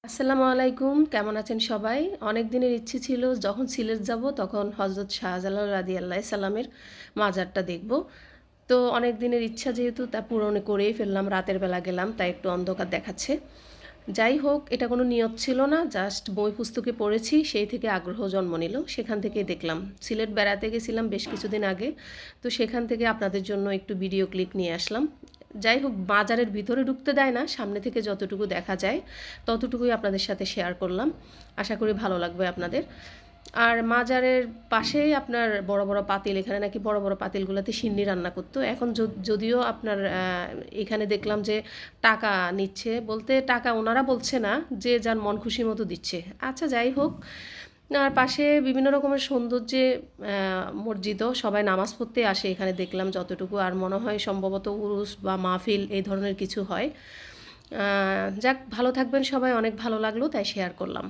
আসসালামু আলাইকুম, কেমন আছেন সবাই? অনেক দিনের ইচ্ছে ছিল যখন সিলেট যাব তখন হজরত শাহজালাল রাদিয়াল্লাহু সালামের মাজারটা দেখব। তো অনেক দিনের ইচ্ছা যেহেতু তা পূরণ করেই ফেললাম, রাতের বেলা গেলাম তাই একটু অন্ধকার দেখাচ্ছে। যাই হোক, এটা কোনো নিয়ত ছিল না, জাস্ট বই পুস্তকে পড়েছি সেই থেকে আগ্রহ জন্ম নিল, সেখান থেকেই দেখলাম। সিলেট বেড়াতে গেছিলাম বেশ কিছুদিন আগে, তো সেখান থেকে আপনাদের জন্য একটু ভিডিও ক্লিপ নিয়ে আসলাম। যাই হোক, বাজারের ভিতরে ঢুকতে দেয় না, সামনে থেকে যতটুকু দেখা যায় ততটুকুই আপনাদের সাথে শেয়ার করলাম। আশা করি ভালো লাগবে আপনাদের। আর মাজারের পাশেই আপনার বড় বড় পাতিল, এখানে নাকি বড় বড় পাতিলগুলোতে সিন্নি রান্না করতো। এখন যদিও আপনার এখানে দেখলাম যে টাকা নিচ্ছে, বলতে টাকা ওনারা বলছে না, যে যার মন খুশি মতো দিচ্ছে। আচ্ছা যাই হোক, আর পাশে বিভিন্ন রকমের সৌন্দর্যে মসজিদও, সবাই নামাজ পড়তে আসে এখানে দেখলাম যতটুকু। আর মনে হয় সম্ভবত উরুস বা মাহফিল এই ধরনের কিছু হয়। যাক, ভালো থাকবেন সবাই, অনেক ভালো লাগলো তাই শেয়ার করলাম।